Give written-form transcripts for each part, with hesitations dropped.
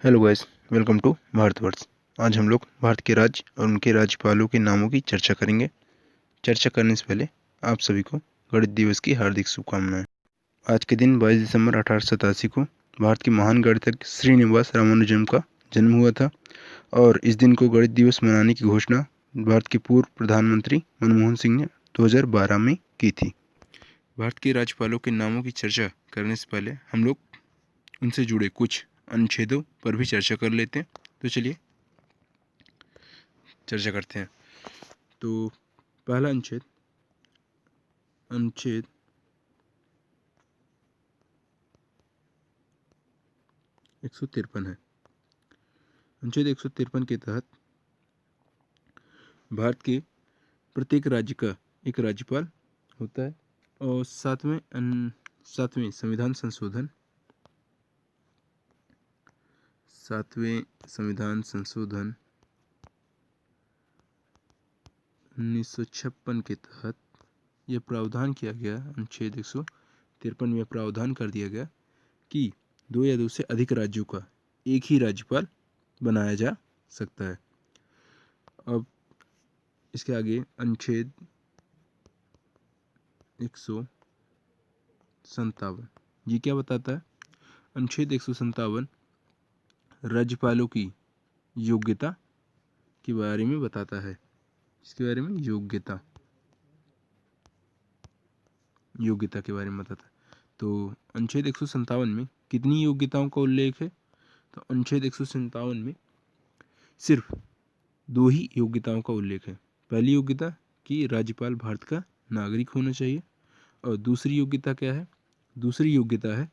Hello guys, welcome to Bharatvarsh. आज हम लोग भारत के राज्य और उनके राज्यपालों के नामों की चर्चा करेंगे। चर्चा करने से पहले आप सभी को गणित दिवस की हार्दिक शुभकामनाएं। आज के दिन 22 दिसंबर 1887 को भारत के महान गणितज्ञ श्रीनिवास रामानुजन का जन्म हुआ था और इस दिन को गणित दिवस मनाने की घोषणा भारत के पूर्व प्रधानमंत्री मनमोहन सिंह ने 2012 में की थी। भारत के राज्यपालों के नामों की चर्चा करने से पहले हम लोग उनसे जुड़े कुछ अनुच्छेदों पर भी चर्चा कर लेते हैं। तो चलिए चर्चा करते हैं। तो पहला अनुच्छेद अनुच्छेद 153 है। अनुच्छेद 153 के तहत भारत के प्रत्येक राज्य का एक राज्यपाल होता है और सातवें संविधान संशोधन 1956 के तहत यह प्रावधान किया गया। अनुच्छेद 153 में प्रावधान कर दिया गया कि 2 या 2 से अधिक राज्यों का एक ही राज्यपाल बनाया जा सकता है। अब इसके आगे अनुच्छेद 157 ये क्या बताता है? अनुच्छेद 157 राज्यपालों की योग्यता के बारे में बताता है। इसके बारे में योग्यता के बारे में बताता है। तो अनुच्छेद 157 में कितनी योग्यताओं का उल्लेख है? तो अनुच्छेद 157 में सिर्फ 2 ही योग्यताओं का उल्लेख है। पहली योग्यता कि राज्यपाल भारत का नागरिक होना चाहिए और दूसरी योग्यता क्या है? दूसरी योग्यता है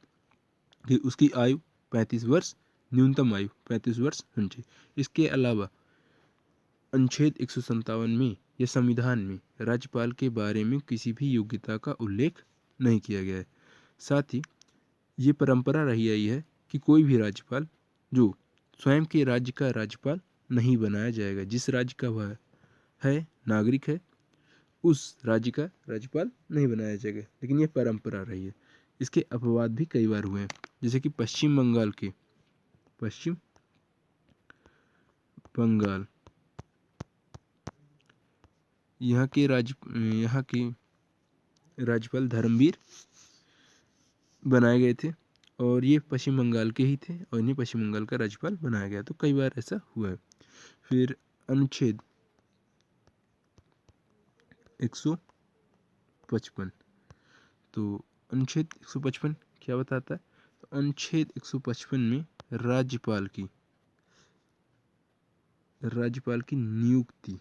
कि उसकी आयु 35 वर्ष, न्यूनतम आयु 35 वर्ष होनी चाहिए। इसके अलावा अनुच्छेद 157 में या संविधान में राज्यपाल के बारे में किसी भी योग्यता का उल्लेख नहीं किया गया है। साथ ही ये परंपरा रही आई है कि कोई भी राज्यपाल जो स्वयं के राज्य का राज्यपाल नहीं बनाया जाएगा। जिस राज्य का वह है नागरिक है उस राज्य का राज्यपाल नहीं बनाया जाएगा, लेकिन यह परंपरा रही है। इसके अपवाद भी कई बार हुए हैं, जैसे कि पश्चिम बंगाल यहाँ के राज्यपाल धर्मवीर बनाए गए थे और ये पश्चिम बंगाल के ही थे और इन्हें पश्चिम बंगाल का राज्यपाल बनाया गया। तो कई बार ऐसा हुआ है। फिर अनुच्छेद 155 तो अनुच्छेद 155 क्या बताता है? तो अनुच्छेद 155 में राज्यपाल की नियुक्ति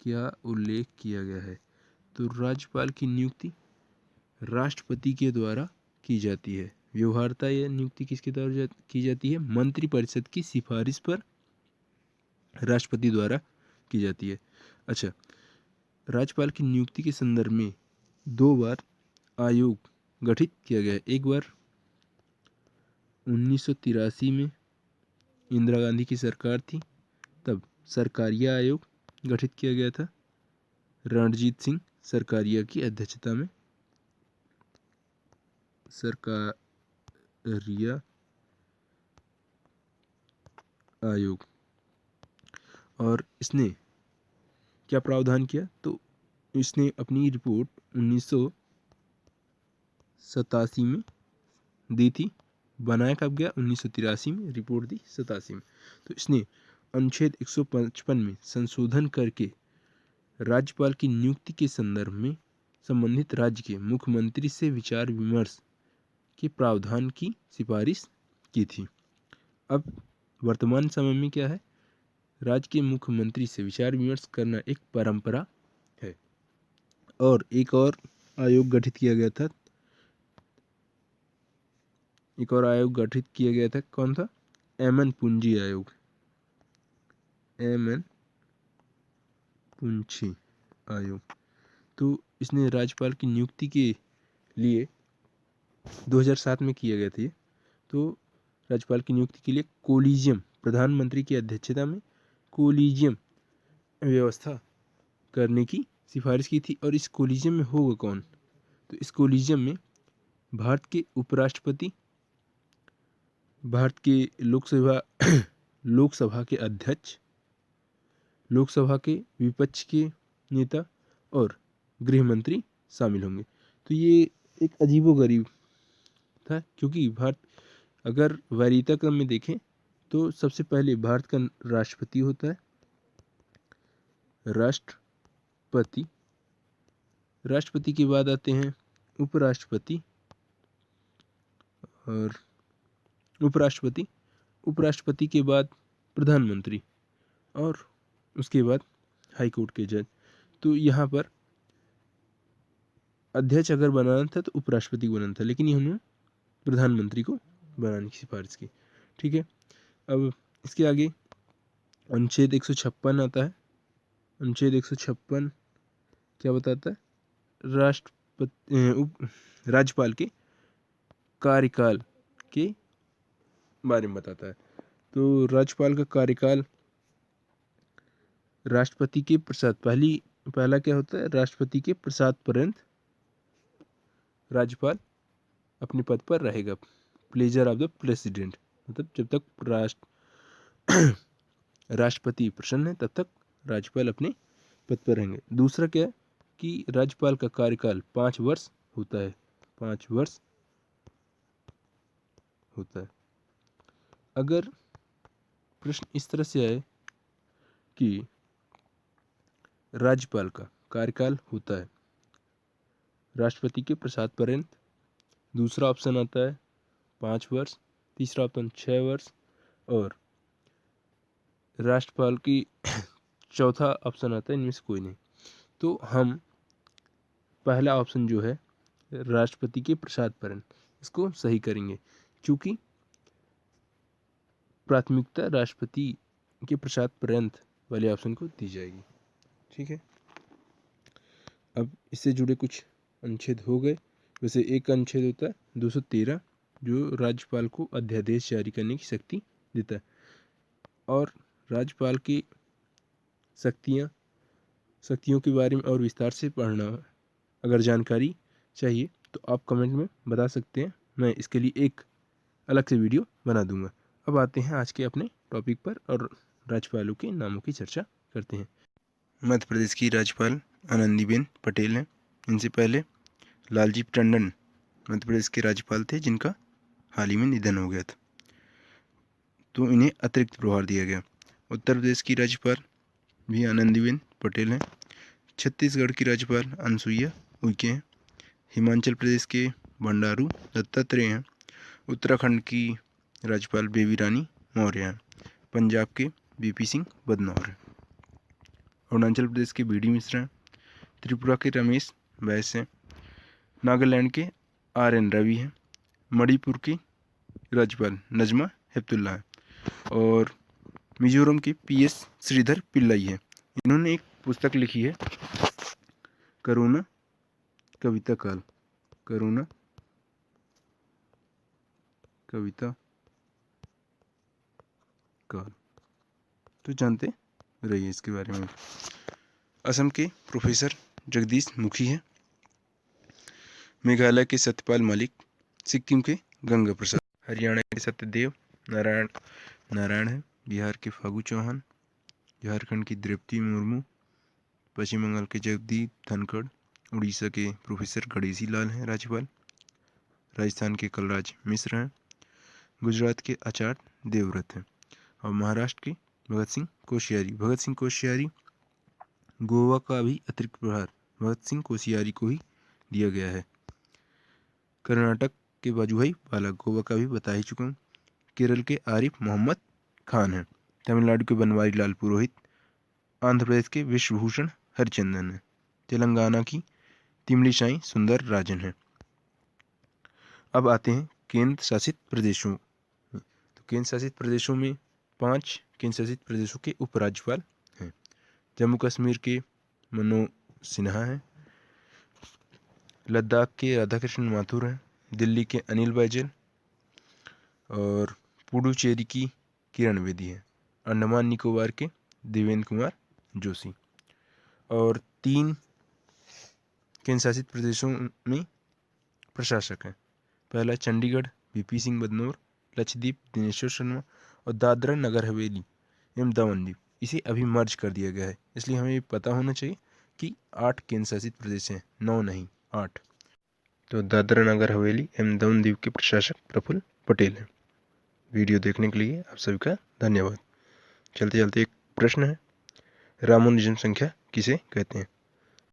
क्या उल्लेख किया गया है? तो राज्यपाल की नियुक्ति राष्ट्रपति के द्वारा की जाती है। व्यवहारता यह नियुक्ति किसके द्वारा की जाती है? मंत्रिपरिषद की सिफारिश पर राष्ट्रपति द्वारा की जाती है। अच्छा, राज्यपाल की नियुक्ति के संदर्भ में 2 बार आयोग गठित किया गया है। एक बार 1983 में इंदिरा गांधी की सरकार थी, तब सरकारिया आयोग गठित किया गया था रणजीत सिंह सरकारिया की अध्यक्षता में। सरकारिया आयोग, और इसने क्या प्रावधान किया? तो इसने अपनी रिपोर्ट 1987 में दी थी। बनाया कब गया? 1983 में, रिपोर्ट दी 87 में। तो इसने अनुच्छेद 155 में संशोधन करके राज्यपाल की नियुक्ति के संदर्भ में संबंधित राज्य के मुख्यमंत्री से विचार विमर्श के प्रावधान की सिफारिश की थी। अब वर्तमान समय में क्या है? राज्य के मुख्यमंत्री से विचार विमर्श करना एक परंपरा है। और एक और आयोग गठित किया गया था। कौन था? एमएन पुंजी आयोग। तो इसने राज्यपाल की नियुक्ति के लिए 2007 में किया गया था। तो राज्यपाल की नियुक्ति के लिए कोलिजियम, प्रधानमंत्री की अध्यक्षता में कोलिजियम व्यवस्था करने की सिफारिश की थी। और इस कोलिजियम में होगा कौन? तो इस कोलिजियम में भारत के उपराष्ट्रपति, भारत के लोकसभा के अध्यक्ष, लोकसभा के विपक्ष के नेता और गृह मंत्री शामिल होंगे। तो ये एक अजीबोगरीब था, क्योंकि भारत अगर वरीयता क्रम में देखें तो सबसे पहले भारत का राष्ट्रपति होता है, राष्ट्रपति, राष्ट्रपति के बाद आते हैं उपराष्ट्रपति और उपराष्ट्रपति, उपराष्ट्रपति के बाद प्रधानमंत्री और उसके बाद हाई कोर्ट के जज। तो यहाँ पर अध्यक्ष अगर बनाना था तो उपराष्ट्रपति को बनाना था, लेकिन इन्होंने प्रधानमंत्री को बनाने की सिफारिश की। ठीक है, अब इसके आगे अनुच्छेद 156 आता है। अनुच्छेद 156 क्या बताता है? राज्यपाल के कार्यकाल के बारे में बताता है। तो राज्यपाल का कार्यकाल राष्ट्रपति के प्रसाद, पहला क्या होता है? राष्ट्रपति के प्रसाद पर्यंत राज्यपाल अपने पद पर रहेगा। प्लेजर ऑफ द प्रेसिडेंट, मतलब जब तक राष्ट्रपति प्रसन्न है तब तक राज्यपाल अपने पद पर रहेंगे। दूसरा क्या है कि राज्यपाल का कार्यकाल 5 वर्ष होता है, 5 वर्ष होता है। अगर प्रश्न इस तरह से आए कि राज्यपाल का कार्यकाल होता है राष्ट्रपति के प्रसाद पर्यंत, दूसरा ऑप्शन आता है 5 वर्ष, तीसरा ऑप्शन 6 वर्ष और राष्ट्रपाल की चौथा ऑप्शन आता है इनमें से कोई नहीं। तो हम पहला ऑप्शन जो है राष्ट्रपति के प्रसाद पर्यंत, इसको सही करेंगे, क्योंकि प्राथमिकता राष्ट्रपति के प्रसाद पर्यंत वाले ऑप्शन को दी जाएगी। ठीक है, अब इससे जुड़े कुछ अनुच्छेद हो गए। वैसे एक अनुच्छेद होता है 213 जो राज्यपाल को अध्यादेश जारी करने की शक्ति देता है। और राज्यपाल की शक्तियों के बारे में और विस्तार से पढ़ना अगर जानकारी चाहिए तो आप कमेंट में बता सकते हैं, मैं इसके लिए एक अलग से वीडियो बना दूंगा। अब आते हैं आज के अपने टॉपिक पर और राज्यपालों के नामों की चर्चा करते हैं। मध्य प्रदेश की राज्यपाल आनंदीबेन पटेल हैं। इनसे पहले लालजी टंडन मध्य प्रदेश के राज्यपाल थे, जिनका हाल ही में निधन हो गया था, तो इन्हें अतिरिक्त प्रभार दिया गया। उत्तर प्रदेश की राज्यपाल भी आनंदीबेन पटेल हैं। छत्तीसगढ़ की राज्यपाल अनसुईया उइके हैं। हिमाचल प्रदेश के बंडारू दत्तात्रेय हैं। उत्तराखंड की राज्यपाल बेबी रानी मौर्य हैं। पंजाब के बीपी सिंह बदनौर हैं। अरुणाचल प्रदेश के बीडी मिश्रा हैं। त्रिपुरा के रमेश बैस हैं। नागालैंड के RN रवि हैं। मणिपुर की राज्यपाल नजमा हेपतुल्ला हैं और मिजोरम के PS श्रीधर पिल्लाई हैं। इन्होंने एक पुस्तक लिखी है करुणा कविता काल, करुणा कविता काल, तो जानते रहिए इसके बारे में। असम के प्रोफेसर जगदीश मुखी हैं। मेघालय के सत्यपाल मलिक, सिक्किम के गंगा प्रसाद, हरियाणा के सत्यदेव नारायण हैं। बिहार के फागू चौहान, झारखंड की द्रौपदी मुर्मू, पश्चिम बंगाल के जगदीप धनखड़, उड़ीसा के प्रोफेसर गणेशी लाल हैं राज्यपाल, राजस्थान के कलराज मिश्र हैं, गुजरात के आचार्य देवव्रत हैं और महाराष्ट्र के भगत सिंह कोश्यारी। भगत सिंह कोश्यारी गोवा का भी अतिरिक्त प्रभार भगत सिंह कोश्यारी को ही दिया गया है। कर्नाटक के वाजुभाई वाला, गोवा का भी बता ही चुका हूँ। केरल के आरिफ मोहम्मद खान हैं। तमिलनाडु के बनवारी लाल पुरोहित, आंध्र प्रदेश के विश्वभूषण हरिचंदन हैं। तेलंगाना की तिमलिसाई सुंदर राजन हैं। अब आते हैं केंद्र शासित प्रदेशों। तो केंद्र शासित प्रदेशों में 5 केंद्र शासित प्रदेशों के उपराज्यपाल हैं। जम्मू कश्मीर के मनोज सिन्हा हैं। लद्दाख के राधाकृष्ण माथुर हैं। दिल्ली के अनिल बैजल और पुडुचेरी की किरण बेदी हैं। अंडमान निकोबार के देवेंद्र कुमार जोशी। और 3 केंद्र शासित प्रदेशों में प्रशासक हैं। पहला चंडीगढ़ VP सिंह बदनौर, लक्षद्वीप, दिनेश्वर शर्मा और दादरा नगर हवेली एवं दमन द्वीप, इसे अभी मर्ज कर दिया गया है। इसलिए हमें ये पता होना चाहिए कि 8 केंद्र शासित प्रदेश हैं, 9 नहीं 8। तो दादरा नगर हवेली एवं दमन द्वीप के प्रशासक प्रफुल्ल पटेल हैं। वीडियो देखने के लिए आप सभी का धन्यवाद। चलते चलते एक प्रश्न है, रामानुजन संख्या किसे कहते हैं?